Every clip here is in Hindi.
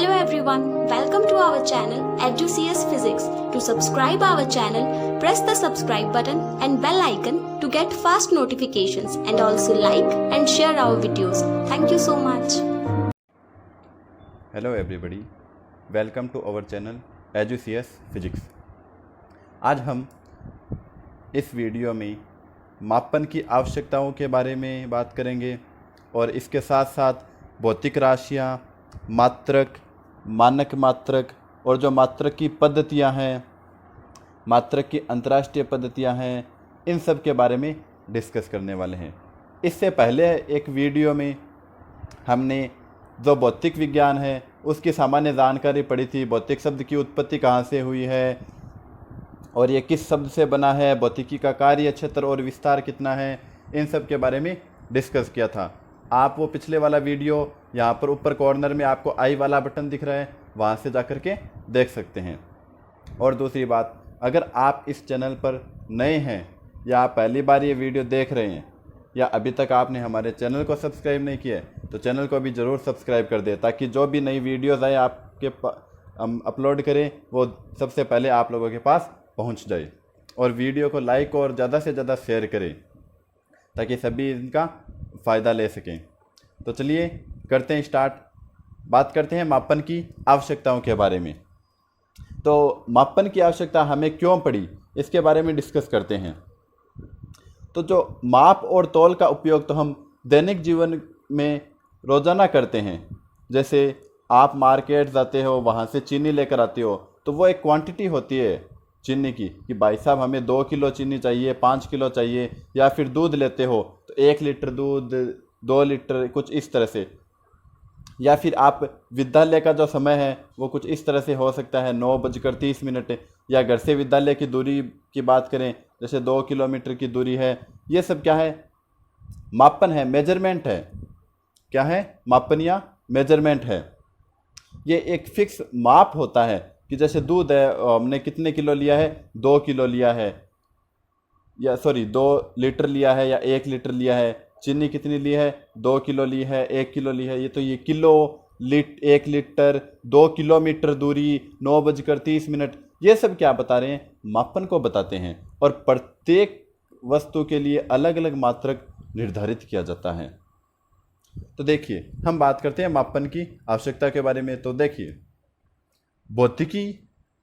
Hello everyone, welcome to our channel EduCS Physics. To subscribe our channel, press the subscribe button and bell icon to get fast notifications and also like and share our videos. Thank you so much. Hello everybody, welcome to our channel EduCS Physics. आज हम इस वीडियो में मापन की आवश्यकताओं के बारे में बात करेंगे और इसके साथ साथ भौतिक राशियाँ, मात्रक, मानक मात्रक और जो मात्रक की पद्धतियाँ हैं, मात्रक की अंतर्राष्ट्रीय पद्धतियाँ हैं, इन सब के बारे में डिस्कस करने वाले हैं। इससे पहले एक वीडियो में हमने जो भौतिक विज्ञान है उसकी सामान्य जानकारी पढ़ी थी। भौतिक शब्द की उत्पत्ति कहाँ से हुई है और ये किस शब्द से बना है, भौतिकी का कार्य क्षेत्र और विस्तार कितना है, इन सब के बारे में डिस्कस किया था। आप वो पिछले वाला वीडियो यहाँ पर ऊपर कॉर्नर में आपको आई वाला बटन दिख रहा है, वहाँ से जा कर के देख सकते हैं। और दूसरी बात, अगर आप इस चैनल पर नए हैं या आप पहली बार ये वीडियो देख रहे हैं या अभी तक आपने हमारे चैनल को सब्सक्राइब नहीं किया है तो चैनल को भी ज़रूर सब्सक्राइब कर दें, ताकि जो भी नई वीडियोज़ आए आपके हम अपलोड करें वो सबसे पहले आप लोगों के पास पहुंच जाए। और वीडियो को लाइक और ज़्यादा से ज़्यादा शेयर करें ताकि सभी इनका फ़ायदा ले सकें। तो चलिए करते हैं स्टार्ट। बात करते हैं मापन की आवश्यकताओं के बारे में। तो मापन की आवश्यकता हमें क्यों पड़ी, इसके बारे में डिस्कस करते हैं। तो जो माप और तौल का उपयोग तो हम दैनिक जीवन में रोज़ाना करते हैं। जैसे आप मार्केट जाते हो, वहाँ से चीनी लेकर आते हो, तो वो एक क्वांटिटी होती है चीनी की कि भाई साहब हमें 2 किलो चीनी चाहिए, 5 किलो चाहिए। या फिर दूध लेते हो तो 1 लीटर दूध, 2 लीटर, कुछ इस तरह से। या फिर आप विद्यालय का जो समय है वो कुछ इस तरह से हो सकता है 9:30। या घर से विद्यालय की दूरी की बात करें, जैसे 2 किलोमीटर की दूरी है। ये सब क्या है? मापन है, मेजरमेंट है। क्या है? मापन या मेजरमेंट है। ये एक फिक्स माप होता है कि जैसे दूध है, हमने कितने किलो लिया है, 2 किलो लिया है, या 2 लीटर लिया है या 1 लीटर लिया है। चीनी कितनी ली है? 2 किलो ली है, 1 किलो ली है। ये किलो, 1 लीटर, 2 किलोमीटर दूरी, 9:30। ये सब क्या बता रहे हैं? मापन को बताते हैं। और प्रत्येक वस्तु के लिए अलग अलग मात्रक निर्धारित किया जाता है। तो देखिए, हम बात करते हैं मापन की आवश्यकता के बारे में। तो देखिए, भौतिकी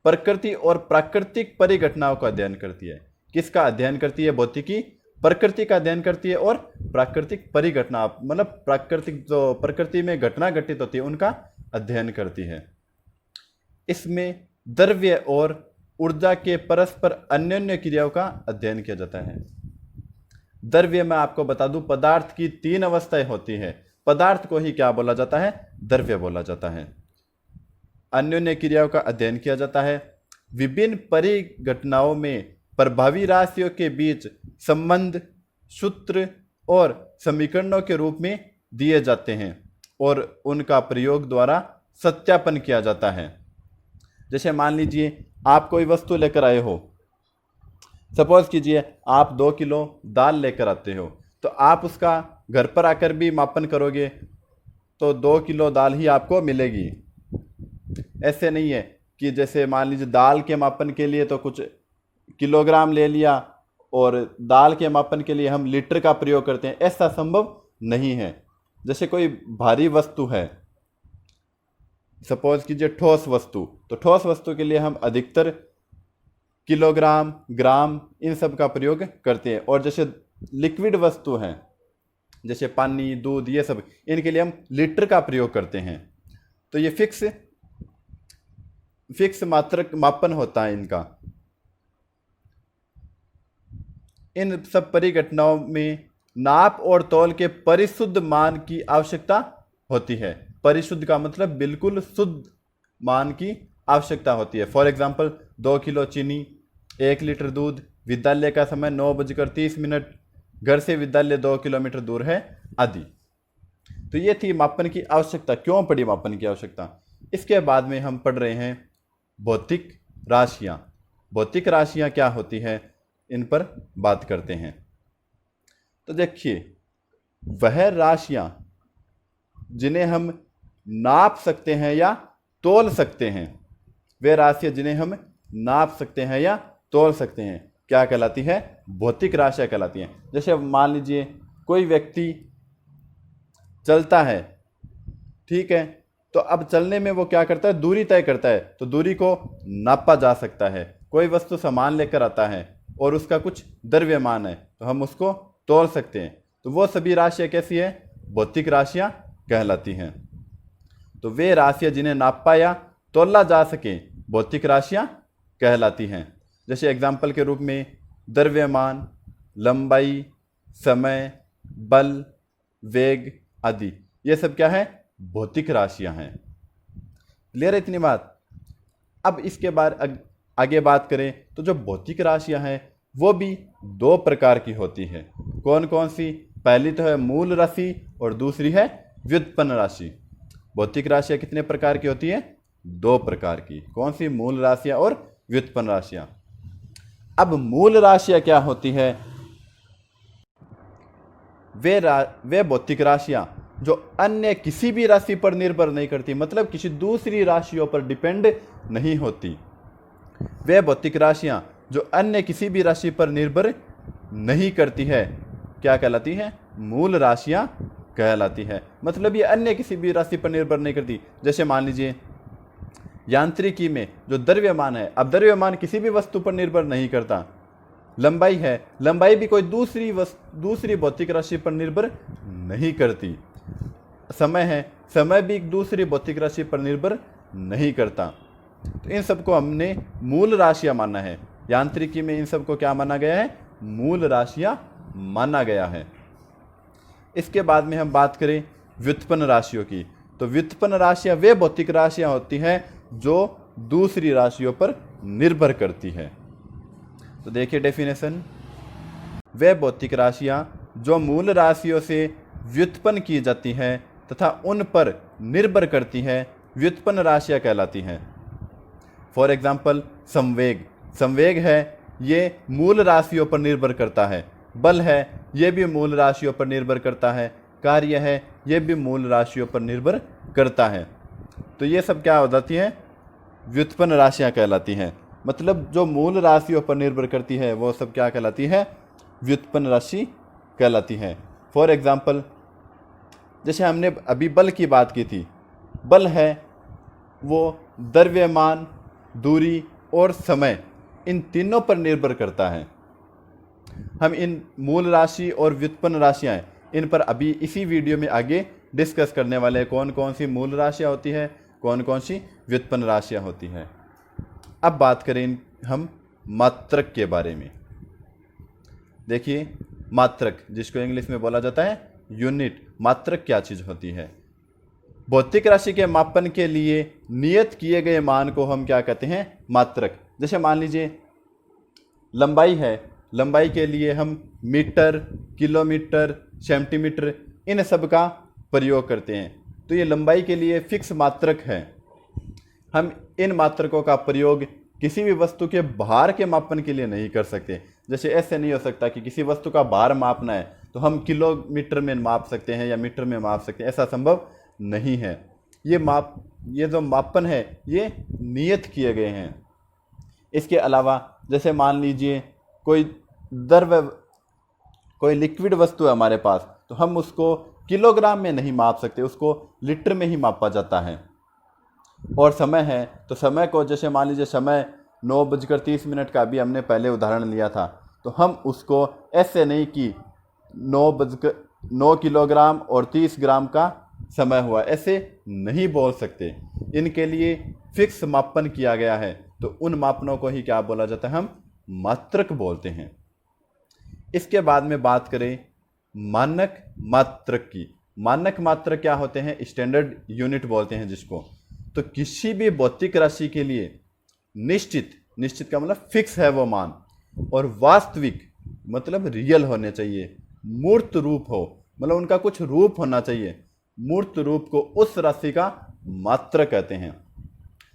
प्रकृति और प्राकृतिक परिघटनाओं का अध्ययन करती है। किसका अध्ययन करती है? भौतिकी प्रकृति का अध्ययन करती है और प्राकृतिक परिघटना, मतलब प्राकृतिक जो प्रकृति में घटना घटित होती है उनका अध्ययन करती है। इसमें द्रव्य और ऊर्जा के परस्पर अन्योन्य क्रियाओं का अध्ययन किया जाता है। द्रव्य में आपको बता दूं, पदार्थ की 3 अवस्थाएं होती है। पदार्थ को ही क्या बोला जाता है? द्रव्य बोला जाता है। अन्योन्य क्रियाओं का अध्ययन किया जाता है। विभिन्न परिघटनाओं में प्रभावी राशियों के बीच संबंध सूत्र और समीकरणों के रूप में दिए जाते हैं और उनका प्रयोग द्वारा सत्यापन किया जाता है। जैसे मान लीजिए आप कोई वस्तु लेकर आए हो, सपोज कीजिए आप 2 किलो दाल लेकर आते हो, तो आप उसका घर पर आकर भी मापन करोगे तो 2 किलो दाल ही आपको मिलेगी। ऐसे नहीं है कि जैसे मान लीजिए दाल के मापन के लिए तो कुछ किलोग्राम ले लिया और दाल के मापन के लिए हम लीटर का प्रयोग करते हैं। ऐसा संभव नहीं है। जैसे कोई भारी वस्तु है, सपोज कीजिए ठोस वस्तु, तो ठोस वस्तु के लिए हम अधिकतर किलोग्राम, ग्राम, इन सब का प्रयोग करते हैं। और जैसे लिक्विड वस्तु है, जैसे पानी, दूध, ये सब, इनके लिए हम लीटर का प्रयोग करते हैं। तो ये फिक्स मात्रक मापन होता है इनका। इन सब परिघटनाओं में नाप और तौल के परिशुद्ध मान की आवश्यकता होती है। परिशुद्ध का मतलब बिल्कुल शुद्ध मान की आवश्यकता होती है। फॉर एग्जांपल 2 किलो चीनी, 1 लीटर दूध, विद्यालय का समय 9:30, घर से विद्यालय 2 किलोमीटर दूर है, आदि। तो ये थी मापन की आवश्यकता। क्यों पड़ी मापन की आवश्यकता? इसके बाद में हम पढ़ रहे हैं भौतिक राशियाँ। भौतिक राशियाँ क्या होती है, इन पर बात करते हैं। तो देखिए, वह राशियाँ जिन्हें हम नाप सकते हैं या तोल सकते हैं, वे राशियाँ जिन्हें हम नाप सकते हैं या तोल सकते हैं, क्या कहलाती है? भौतिक राशियाँ कहलाती हैं। जैसे मान लीजिए कोई व्यक्ति चलता है, ठीक है, तो अब चलने में वो क्या करता है? दूरी तय करता है, तो दूरी को नापा जा सकता है। कोई वस्तु सामान लेकर आता है और उसका कुछ द्रव्यमान है, तो हम उसको तोल सकते हैं। तो वो सभी राशियाँ कैसी है? भौतिक राशियाँ कहलाती हैं। तो वे राशियाँ जिन्हें नापा या तोला जा सके, भौतिक राशियाँ कहलाती हैं। जैसे एग्जाम्पल के रूप में द्रव्यमान, लंबाई, समय, बल, वेग आदि, ये सब क्या है? भौतिक राशियां हैं। क्लियर है इतनी बात? अब इसके बाद आगे बात करें तो जो भौतिक राशियां हैं वो भी दो प्रकार की होती है। कौन कौन सी? पहली तो है मूल राशि और दूसरी है व्युत्पन्न राशि। भौतिक राशियां कितने प्रकार की होती है? दो प्रकार की। कौन सी? मूल राशियां और व्युत्पन्न राशियां। अब मूल राशियां क्या होती है? वे भौतिक राशियां जो अन्य किसी भी राशि पर निर्भर नहीं करती, मतलब किसी दूसरी राशियों पर डिपेंड नहीं होती। वे भौतिक राशियां जो अन्य किसी भी राशि पर निर्भर नहीं करती है, क्या कहलाती है? मूल राशियां कहलाती है। मतलब ये अन्य किसी भी राशि पर निर्भर नहीं करती। जैसे मान लीजिए यांत्रिकी में जो द्रव्यमान है, अब द्रव्यमान किसी भी वस्तु पर निर्भर नहीं करता। लंबाई है, लंबाई भी कोई दूसरी भौतिक राशि पर निर्भर नहीं करती। समय है, समय भी एक दूसरी भौतिक राशि पर निर्भर नहीं करता। तो इन सबको हमने मूल राशियां माना है। यांत्रिकी में इन सबको क्या माना गया है? मूल राशियां माना गया है। इसके बाद में हम बात करें व्युत्पन्न राशियों की, तो व्युत्पन्न राशियां वे भौतिक राशियां होती हैं जो दूसरी राशियों पर निर्भर करती है। तो देखिए डेफिनेशन, वे भौतिक राशियां जो मूल राशियों से व्युत्पन्न की जाती हैं तथा उन पर निर्भर करती हैं, व्युत्पन्न राशियां कहलाती हैं। फॉर एग्जाम्पल संवेग, संवेग है ये मूल राशियों पर निर्भर करता है। बल है, ये भी मूल राशियों पर निर्भर करता है। कार्य है, ये भी मूल राशियों पर निर्भर करता है। तो ये सब क्या हो जाती हैं? व्युत्पन्न राशियां कहलाती हैं। मतलब जो मूल राशियों पर निर्भर करती है वो सब क्या कहलाती है? व्युत्पन्न राशि कहलाती हैं। फॉर एग्जाम्पल जैसे हमने अभी बल की बात की थी, बल है वो द्रव्यमान, दूरी और समय, इन तीनों पर निर्भर करता है। हम इन मूल राशि और व्युत्पन्न राशियां हैं, इन पर अभी इसी वीडियो में आगे डिस्कस करने वाले हैं। कौन कौन सी मूल राशियां होती है, कौन कौन सी व्युत्पन्न राशियां होती हैं। अब बात करें हम मात्रक के बारे में। देखिए मात्रक, जिसको इंग्लिश में बोला जाता है यूनिट, मात्रक क्या चीज़ होती है? भौतिक राशि के मापन के लिए नियत किए गए मान को हम क्या कहते हैं? मात्रक। जैसे मान लीजिए लंबाई है, लंबाई के लिए हम मीटर, किलोमीटर, सेंटीमीटर, इन सब का प्रयोग करते हैं। तो ये लंबाई के लिए फिक्स मात्रक है। हम इन मात्रकों का प्रयोग किसी भी वस्तु के भार के मापन के लिए नहीं कर सकते। जैसे ऐसे नहीं हो सकता कि किसी वस्तु का भार मापना है तो हम किलोमीटर में माप सकते हैं या मीटर में माप सकते हैं, ऐसा संभव नहीं है। ये जो मापन है ये नियत किए गए हैं। इसके अलावा जैसे मान लीजिए कोई लिक्विड वस्तु है हमारे पास, तो हम उसको किलोग्राम में नहीं माप सकते, उसको लीटर में ही मापा जाता है। और समय है, तो समय को जैसे मान लीजिए समय 9:30 का भी हमने पहले उदाहरण लिया था, तो हम उसको ऐसे नहीं कि 9 किलोग्राम और 30 ग्राम का समय हुआ, ऐसे नहीं बोल सकते। इनके लिए फिक्स मापन किया गया है, तो उन मापनों को ही क्या बोला जाता है? हम मात्रक बोलते हैं। इसके बाद में बात करें मानक मात्रक की। मानक मात्रक क्या होते हैं? स्टैंडर्ड यूनिट बोलते हैं जिसको। तो किसी भी भौतिक राशि के लिए निश्चित का मतलब फिक्स है वो मान, और वास्तविक मतलब रियल होने चाहिए, मूर्त रूप हो, मतलब उनका कुछ रूप होना चाहिए। मूर्त रूप को उस राशि का मात्रक कहते हैं।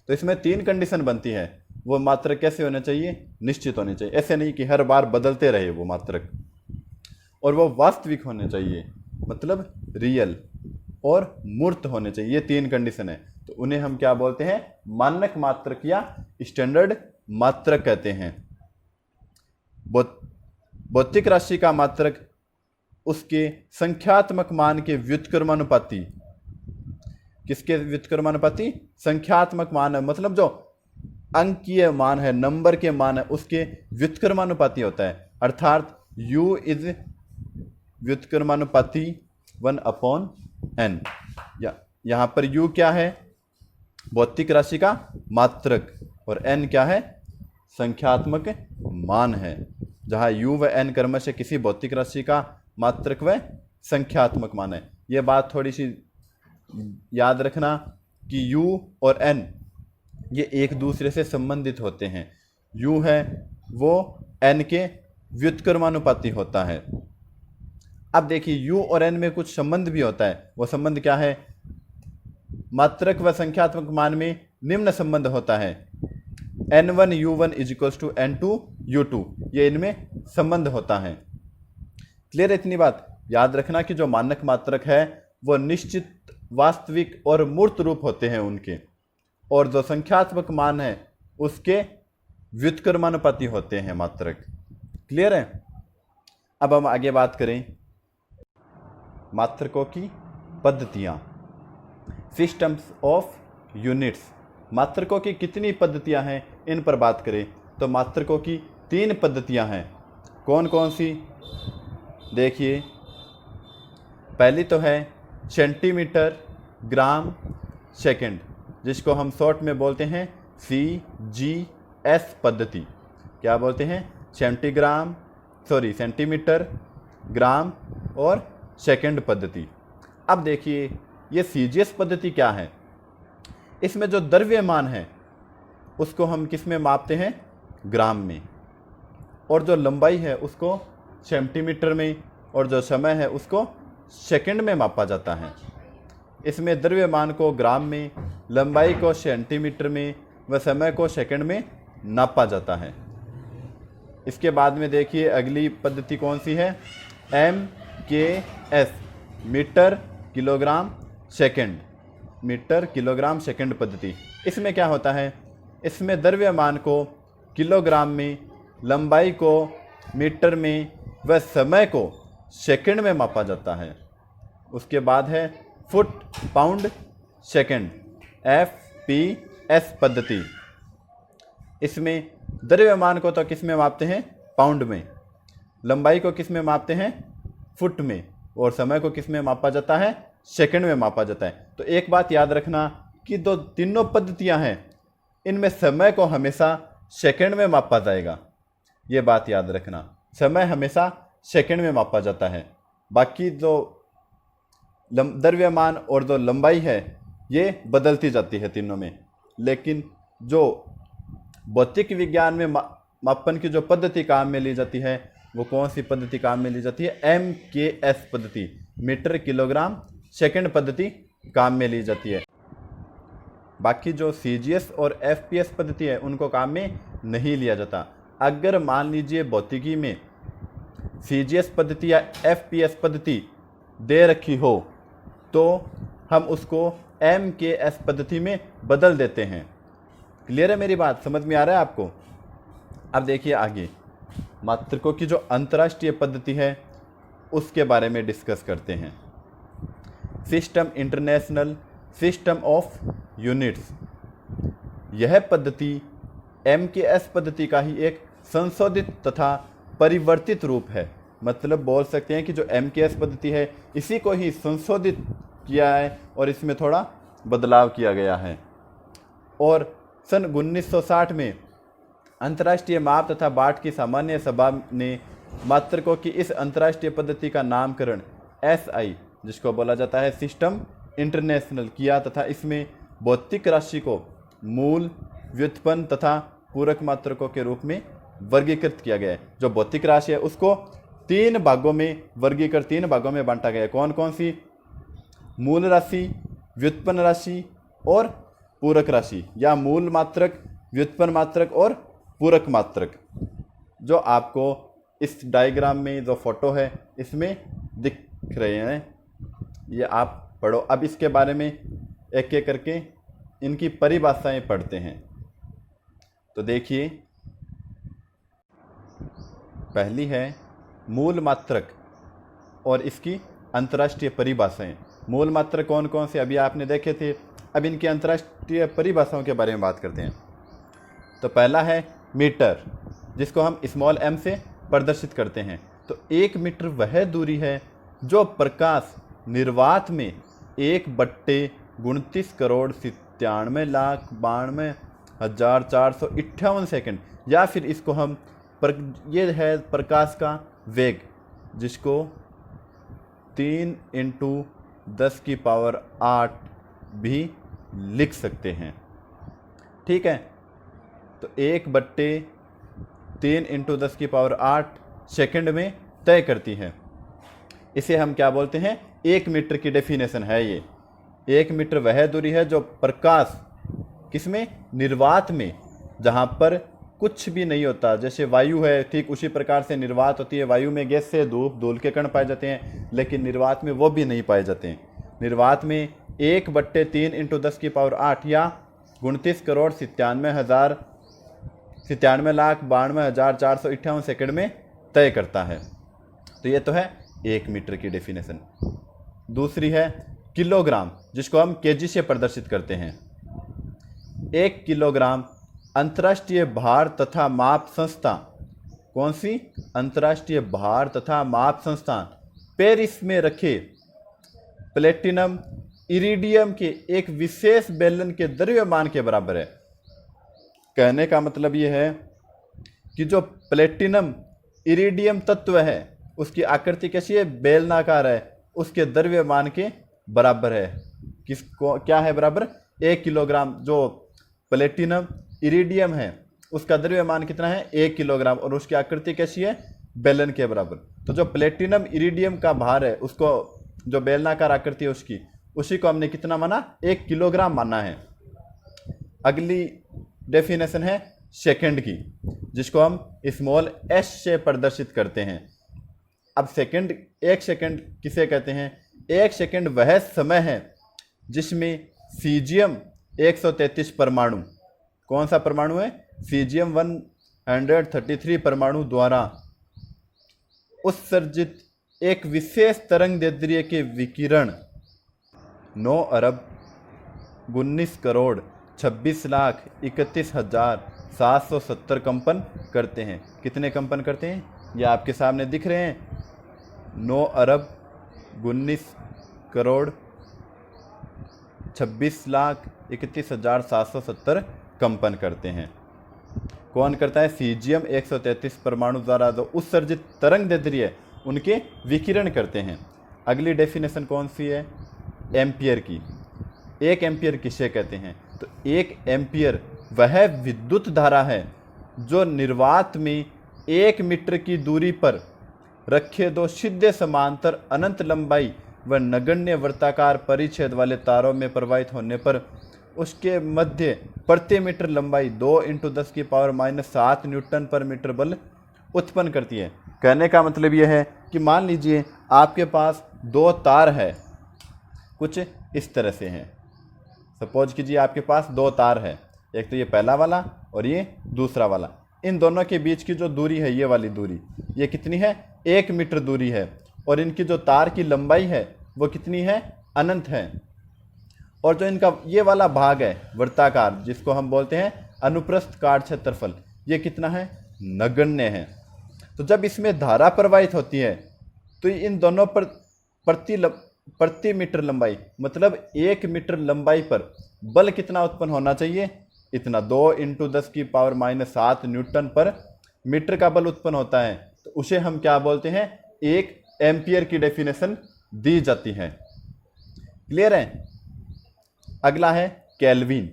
तो इसमें 3 कंडीशन बनती है। वो मात्रक कैसे होने चाहिए? निश्चित होने चाहिए, ऐसे नहीं कि हर बार बदलते रहे वो मात्रक। और वो वास्तविक होने चाहिए, मतलब रियल, और मूर्त होने चाहिए। ये 3 कंडीशन है। तो उन्हें हम क्या बोलते हैं? मानक मात्रक या स्टैंडर्ड मात्रक कहते हैं। भौतिक राशि का मात्रक उसके संख्यात्मक मान के व्युत्क्रमानुपाती। किसके व्युत्क्रमानुपाती? संख्यात्मक मान है, मतलब जो अंकीय मान है, नंबर के मान है, उसके व्युत्क्रमानुपाती होता है। अर्थात u इज व्युत्क्रमानुपाती 1/n। यहां पर u क्या है? भौतिक राशि का मात्रक, और n क्या है? संख्यात्मक मान है। जहां u व n क्रमशः किसी भौतिक राशि का मात्रक व संख्यात्मक मान है। यह बात थोड़ी सी याद रखना कि u और n ये एक दूसरे से संबंधित होते हैं। u है वो n के व्युत्क्रमानुपाती होता है। अब देखिए u और n में कुछ संबंध भी होता है। वो संबंध क्या है? मात्रक व संख्यात्मक मान में निम्न संबंध होता है, n1 u1 = n2 u2। ये इनमें संबंध होता है। क्लियर है इतनी बात? याद रखना कि जो मानक मात्रक है वो निश्चित, वास्तविक और मूर्त रूप होते हैं उनके, और जो संख्यात्मक मान है उसके व्युत्क्रमानुपाती होते हैं मात्रक। क्लियर है? अब हम आगे बात करें मात्रकों की पद्धतियां। Systems of units. मात्रकों की कितनी पद्धतियां हैं, इन पर बात करें तो मात्रकों की 3 पद्धतियां हैं। कौन कौन सी? देखिए, पहली तो है सेंटीमीटर, ग्राम, सेकंड, जिसको हम शॉर्ट में बोलते हैं CGS पद्धति। क्या बोलते हैं? सेंटीमीटर, ग्राम और सेकंड पद्धति। अब देखिए ये CGS पद्धति क्या है? इसमें जो द्रव्यमान है उसको हम किस में मापते हैं? ग्राम में। और जो लंबाई है उसको सेंटीमीटर में, और जो समय है उसको सेकंड में मापा जाता है। इसमें द्रव्यमान को ग्राम में, लंबाई को सेंटीमीटर में व समय को सेकंड में नापा जाता है। इसके बाद में देखिए अगली पद्धति कौन सी है? MKS, metre kilogram second. Metre kilogram second पद्धति। इसमें क्या होता है? इसमें द्रव्यमान को किलोग्राम में, लंबाई को मीटर में व समय को सेकंड में मापा जाता है। उसके बाद है फुट पाउंड सेकंड, FPS पद्धति। इसमें द्रव्यमान को तो किस में मापते हैं? पाउंड में। लंबाई को किस में मापते हैं? फुट में। और समय को किस में मापा जाता है? सेकंड में मापा जाता है। तो एक बात याद रखना कि दो तीनों पद्धतियां हैं, इनमें समय को हमेशा सेकंड में मापा जाएगा। ये बात याद रखना, समय हमेशा सेकंड में मापा जाता है। बाकी जो द्रव्यमान और जो लंबाई है ये बदलती जाती है तीनों में। लेकिन जो भौतिक विज्ञान में मापन की जो पद्धति काम में ली जाती है वो कौन सी पद्धति काम में ली जाती है? MKS पद्धति, मीटर किलोग्राम सेकंड पद्धति काम में ली जाती है। बाकी जो CGS और FPS पद्धति है उनको काम में नहीं लिया जाता। अगर मान लीजिए भौतिकी में CGS पद्धति या FPS पद्धति दे रखी हो तो हम उसको MKS पद्धति में बदल देते हैं। क्लियर है मेरी बात? समझ में आ रहा है आपको? अब देखिए आगे मात्रकों की जो अंतर्राष्ट्रीय पद्धति है उसके बारे में डिस्कस करते हैं। System international system of units. यह पद्धति MKS पद्धति का ही एक संशोधित तथा परिवर्तित रूप है। मतलब बोल सकते हैं कि जो MKS पद्धति है इसी को ही संशोधित किया है और इसमें थोड़ा बदलाव किया गया है। और सन 1960 में अंतर्राष्ट्रीय माप तथा बाट की सामान्य सभा ने मात्रकों की इस अंतर्राष्ट्रीय पद्धति का नामकरण SI, जिसको बोला जाता है सिस्टम इंटरनेशनल, किया तथा इसमें भौतिक राशि को मूल, व्युत्पन्न तथा पूरक मात्रकों के रूप में वर्गीकृत किया गया है। जो भौतिक राशि है उसको 3 भागों में वर्गीकृत, 3 भागों में बांटा गया है। कौन कौन सी? मूल राशि, व्युत्पन्न राशि और पूरक राशि, या मूल मात्रक, व्युत्पन्न मात्रक और पूरक मात्रक। जो आपको इस डायग्राम में जो फोटो है इसमें दिख रहे हैं, ये आप पढ़ो। अब इसके बारे में एक एक करके इनकी परिभाषाएं पढ़ते हैं। तो देखिए, पहली है मूल मात्रक और इसकी अंतर्राष्ट्रीय परिभाषाएं। मूल मात्रक कौन कौन से अभी आपने देखे थे, अब इनकी अंतर्राष्ट्रीय परिभाषाओं के बारे में बात करते हैं। तो पहला है मीटर, जिसको हम स्मॉल m से प्रदर्शित करते हैं। तो 1 मीटर वह दूरी है जो प्रकाश निर्वात में 1/93,97,92,458 सेकंड, या फिर इसको हम ये है प्रकाश का वेग, जिसको 3 × 10⁸ भी लिख सकते हैं। ठीक है, तो 1/3 × 10⁸ सेकंड में तय करती है। इसे हम क्या बोलते हैं, 1 मीटर की डेफिनेशन है ये। 1 मीटर वह दूरी है जो प्रकाश किसमें, निर्वात में, जहाँ पर कुछ भी नहीं होता, जैसे वायु है, ठीक उसी प्रकार से निर्वात होती है। वायु में गैस से धूल के कण पाए जाते हैं, लेकिन निर्वात में वो भी नहीं पाए जाते हैं। निर्वात में 1/3 × 10⁸ या 29,97,92,458 सेकंड में तय करता है। तो ये तो है 1 मीटर की डेफिनेशन। दूसरी है किलोग्राम, जिसको हम केजी से प्रदर्शित करते हैं। 1 किलोग्राम अंतर्राष्ट्रीय भार तथा माप संस्था, कौन सी, अंतर्राष्ट्रीय भार तथा माप संस्थान पेरिस में रखे प्लेटिनम इरिडियम के एक विशेष बेलन के द्रव्यमान के बराबर है। कहने का मतलब ये है कि जो प्लेटिनम इरिडियम तत्व है उसकी आकृति कैसी है, बेलनाकार है, उसके द्रव्यमान के बराबर है। किसको क्या है बराबर, 1 किलोग्राम जो प्लेटिनम इरिडियम है उसका द्रव्यमान कितना है, 1 किलोग्राम, और उसकी आकृति कैसी है, बेलन के बराबर। तो जो प्लेटिनम इरिडियम का भार है, उसको जो बेलनाकार आकृति है उसकी, उसी को हमने कितना माना, 1 किलोग्राम माना है। अगली डेफिनेशन है सेकंड की, जिसको हम स्मॉल s से प्रदर्शित करते हैं। अब सेकंड, 1 सेकंड किसे कहते हैं, 1 सेकंड वह समय है जिसमें सीजियम 133 परमाणु, कौन सा परमाणु है, सीजियम 133 परमाणु द्वारा उत्सर्जित एक विशेष तरंगदैर्ध्य के विकिरण 9,19,26,31,770 कंपन करते हैं। कितने कंपन करते हैं, ये आपके सामने दिख रहे हैं, 9,19,26,31,770 कंपन करते हैं। कौन करता है, सीजियम 133 परमाणु द्वारा जो उत्सर्जित तरंगदैर्ध्य उनके विकिरण करते हैं। अगली डेफिनेशन कौन सी है, एम्पियर की। 1 एम्पियर किसे कहते हैं, तो 1 एम्पियर वह विद्युत धारा है जो निर्वात में 1 मीटर की दूरी पर रखे 2 सीधे समांतर अनंत लंबाई व नगण्य वृत्ताकार परिच्छेद वाले तारों में प्रवाहित होने पर उसके मध्य प्रति मीटर लंबाई 2 × 10⁻⁷ न्यूटन पर मीटर बल उत्पन्न करती है। कहने का मतलब यह है कि मान लीजिए आपके पास 2 तार है, कुछ इस तरह से हैं। सपोज कीजिए आपके पास 2 तार है, एक तो ये पहला वाला और ये दूसरा वाला। इन दोनों के बीच की जो दूरी है, ये वाली दूरी, ये कितनी है, 1 मीटर दूरी है, और इनकी जो तार की लंबाई है वो कितनी है, अनंत है। और जो इनका ये वाला भाग है वृत्ताकार, जिसको हम बोलते हैं अनुप्रस्थ काट क्षेत्रफल, ये कितना है, नगण्य है। तो जब इसमें धारा प्रवाहित होती है तो इन दोनों पर प्रति मीटर लंबाई, मतलब 1 मीटर लंबाई पर बल कितना उत्पन्न होना चाहिए, इतना 2 × 10⁻⁷ न्यूटन पर मीटर का बल उत्पन्न होता है। तो उसे हम क्या बोलते हैं, 1 एम्पियर की डेफिनेशन दी जाती है। क्लियर है। अगला है केल्विन।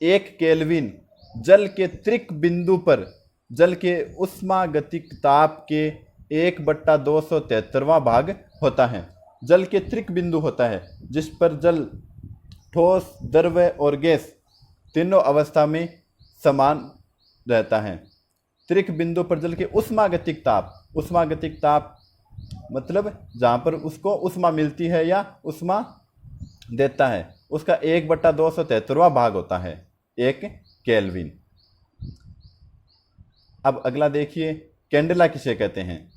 1 केल्विन जल के त्रिक बिंदु पर जल के उष्मागतिक ताप के 1/273वां भाग होता है। जल के त्रिक बिंदु होता है जिस पर जल ठोस, द्रव्य और गैस तीनों अवस्था में समान रहता है। त्रिक बिंदु पर जल के उष्मागतिक ताप, उष्मागतिक ताप मतलब जहाँ पर उसको उष्मा मिलती है या उष्मा देता है उसका 1/273वां भाग होता है 1 केल्विन। अब अगला देखिए, कैंडेला किसे कहते हैं।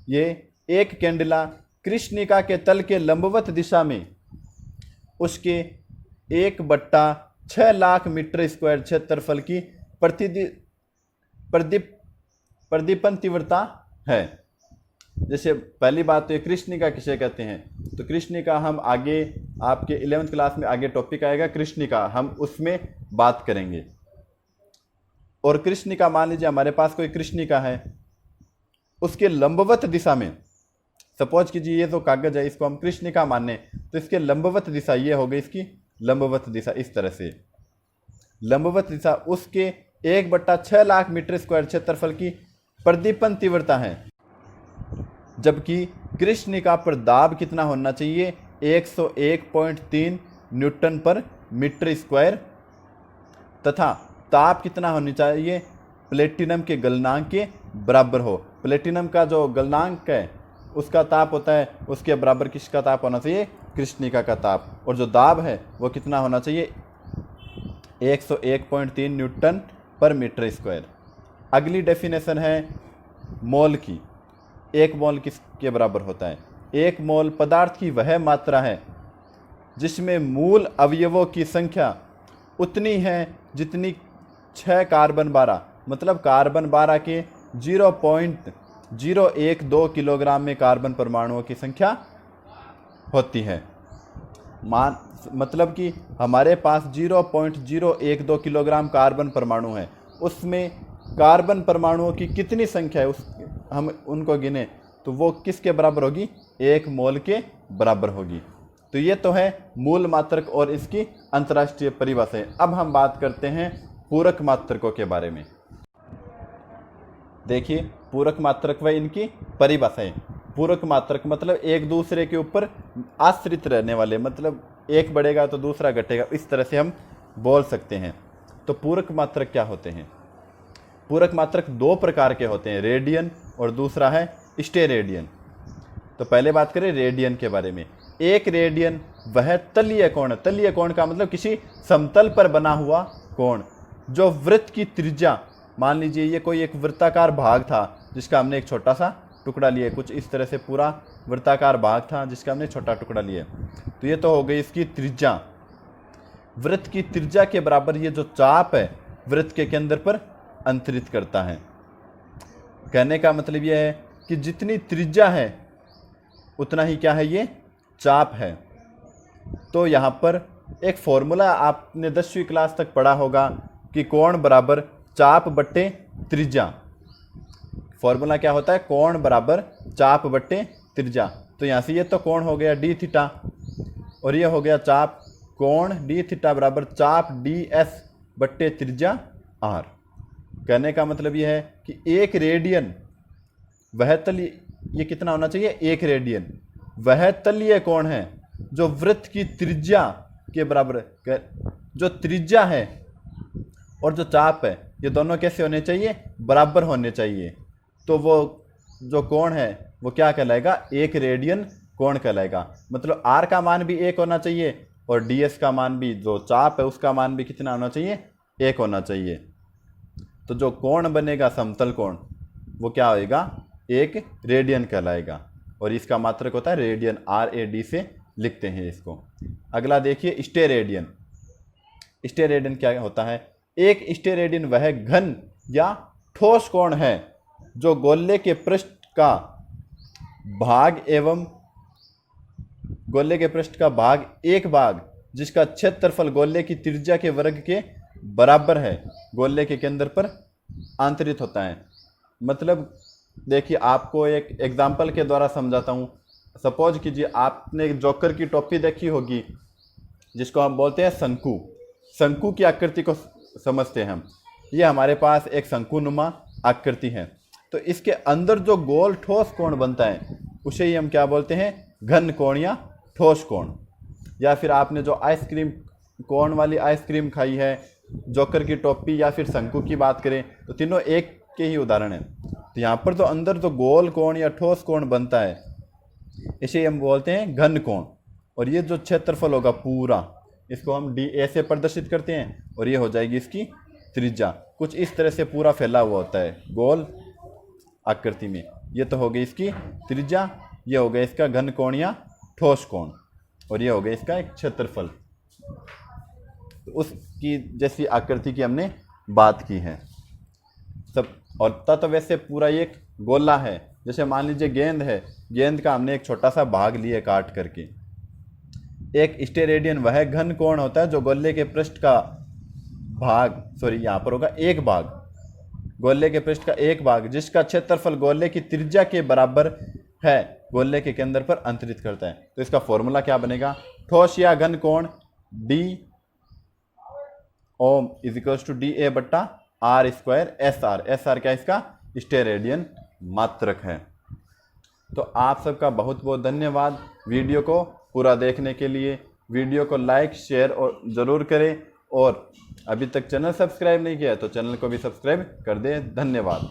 ये एक कैंडेला कृष्णिका के तल के लंबवत दिशा में उसके 1/6 लाख मीटर स्क्वायर क्षेत्रफल की प्रदीपन तीव्रता है। जैसे पहली बात तो ये कृष्णिका किसे कहते हैं, तो कृष्णिका हम आगे आपके 11वीं क्लास में आगे टॉपिक आएगा कृष्णिका, हम उसमें बात करेंगे। और कृष्णिका मान लीजिए हमारे पास कोई कृष्णिका है, उसके लंबवत दिशा में, सपोज कीजिए ये जो कागज है इसको हम कृष्णिका माने, तो इसके लंबवत दिशा ये हो गई, इसकी लंबवत दिशा इस तरह से, लंबवत दिशा उसके 1/6 लाख मीटर स्क्वायर क्षेत्रफल की प्रदीपन तीव्रता है। जबकि कृष्णिका पर दाब कितना होना चाहिए, 101.3 न्यूटन पर मीटर स्क्वायर, तथा ताप कितना होनी चाहिए, प्लेटिनम के गलनांक के बराबर हो। प्लेटिनम का जो गलनांक है उसका ताप होता है, उसके बराबर किसका ताप होना चाहिए, कृष्णिका का ताप। और जो दाब है वो कितना होना चाहिए, 101.3 न्यूटन पर मीटर स्क्वायर। अगली डेफिनेशन है मोल की। 1 मोल किसके बराबर होता है, 1 मोल पदार्थ की वह मात्रा है जिसमें मूल अवयवों की संख्या उतनी है जितनी 6 कार्बन 12, मतलब कार्बन 12 के 0.012 किलोग्राम में कार्बन परमाणुओं की संख्या होती है। मतलब कि हमारे पास 0.012 किलोग्राम कार्बन परमाणु है, उसमें कार्बन परमाणुओं की कितनी संख्या है हम उनको गिने तो वो किसके बराबर होगी, 1 मोल के बराबर होगी। तो ये तो है मूल मात्रक और इसकी अंतर्राष्ट्रीय परिभाषा है। अब हम बात करते हैं पूरक मात्रकों के बारे में। देखिए पूरक मात्रक व इनकी परिभाषाएं। पूरक मात्रक मतलब एक दूसरे के ऊपर आश्रित रहने वाले, मतलब एक बढ़ेगा तो दूसरा घटेगा, इस तरह से हम बोल सकते हैं। तो पूरक मात्रक क्या होते हैं, पूरक मात्रक 2 प्रकार के होते हैं, रेडियन और दूसरा है स्टेरेडियन। तो पहले बात करें रेडियन के बारे में। एक रेडियन वह तलीय कोण, तलीय कोण का मतलब किसी समतल पर बना हुआ कोण, जो वृत्त की त्रिज्या, मान लीजिए ये कोई एक वृत्ताकार भाग था जिसका हमने एक छोटा सा टुकड़ा लिया, कुछ इस तरह से पूरा वृत्ताकार भाग था जिसका हमने छोटा टुकड़ा लिया, तो ये तो हो गई इसकी त्रिज्या। वृत्त की त्रिज्या के बराबर ये जो चाप है वृत्त के केंद्र पर अंतरित करता है। कहने का मतलब यह है कि जितनी त्रिज्या है उतना ही क्या है, ये चाप है। तो यहाँ पर एक फॉर्मूला आपने 10वीं क्लास तक पढ़ा होगा कि कोण बराबर चाप बट्टे त्रिज्या। फॉर्मूला क्या होता है, कोण बराबर चाप बट्टे त्रिज्या। तो यहाँ से ये तो कोण हो गया डी थीटा और ये हो गया चाप, कोण डी थीटा बराबर चाप डी एस बट्टे त्रिज्या आर। कहने का मतलब यह है कि एक रेडियन वह तलीय, ये कितना होना चाहिए, एक रेडियन वह तलीय कोण है जो वृत्त की त्रिज्या के बराबर, जो त्रिज्या है और जो चाप है ये दोनों कैसे होने चाहिए, बराबर होने चाहिए। तो वो जो कोण है वो क्या कहलाएगा, एक रेडियन कोण कहलाएगा। मतलब आर का मान भी 1 होना चाहिए और डी एस का मान भी, जो चाप है उसका मान भी कितना होना चाहिए, 1 होना चाहिए। तो जो कोण बनेगा समतल कोण वो क्या होएगा, एक रेडियन कहलाएगा और इसका मात्रक होता है रेडियन, RAD से लिखते हैं इसको। अगला देखिए स्टेरेडियन। स्टेरेडियन क्या होता है, एक स्टेरेडियन वह घन या ठोस कोण है जो गोले के पृष्ठ का भाग एवं गोले के पृष्ठ का भाग एक भाग जिसका क्षेत्रफल गोले की त्रिज्या के वर्ग के बराबर है, गोले के केंद्र पर आंतरित होता है। मतलब देखिए आपको एक एग्जाम्पल के द्वारा समझाता हूँ। सपोज कीजिए आपने जोकर की टोपी देखी होगी जिसको हम बोलते हैं शंकु। शंकु की आकृति को समझते हैं हम, ये हमारे पास एक शंकुनुमा आकृति है। तो इसके अंदर जो गोल ठोस कोण बनता है उसे ही हम क्या बोलते हैं, घन कोण या ठोस कोण। या फिर आपने जो आइसक्रीम, कोण वाली आइसक्रीम खाई है, जोकर की टोपी या फिर शंकु की बात करें तो तीनों एक के ही उदाहरण है। तो यहाँ पर जो अंदर जो गोल कोण या ठोस कोण बनता है इसे हम बोलते हैं घन कोण। और ये जो क्षेत्रफल होगा पूरा, इसको हम डी ए से प्रदर्शित करते हैं और ये हो जाएगी इसकी त्रिज्या। कुछ इस तरह से पूरा फैला हुआ होता है गोल आकृति में। ये तो हो गई इसकी त्रिज्या, ये हो गया इसका घन कोण या ठोस कोण, और ये हो गया इसका एक क्षेत्रफल। तो उसकी जैसी आकृति की हमने बात की है सब। और तत्व वैसे पूरा एक गोला है। जैसे मान लीजिए गेंद है, गेंद का हमने एक छोटा सा भाग लिया काट करके। एक स्टेरेडियन वह घन कोण होता है जो गोले के पृष्ठ का भाग, यहाँ पर होगा एक भाग, गोले के पृष्ठ का एक भाग जिसका क्षेत्रफल गोले की त्रिज्या के बराबर है, गोले के केंद्र पर अंतरित करता है। तो इसका फॉर्मूला क्या बनेगा? ठोस या घन कोण D ohm is equals to D A बट्टा R square S R. S R क्या इसका स्टेरेडियन मात्रक है। तो आप सबका बहुत बहुत धन्यवाद वीडियो को पूरा देखने के लिए। वीडियो को लाइक शेयर और ज़रूर करें, और अभी तक चैनल सब्सक्राइब नहीं किया है तो चैनल को भी सब्सक्राइब कर दें। धन्यवाद।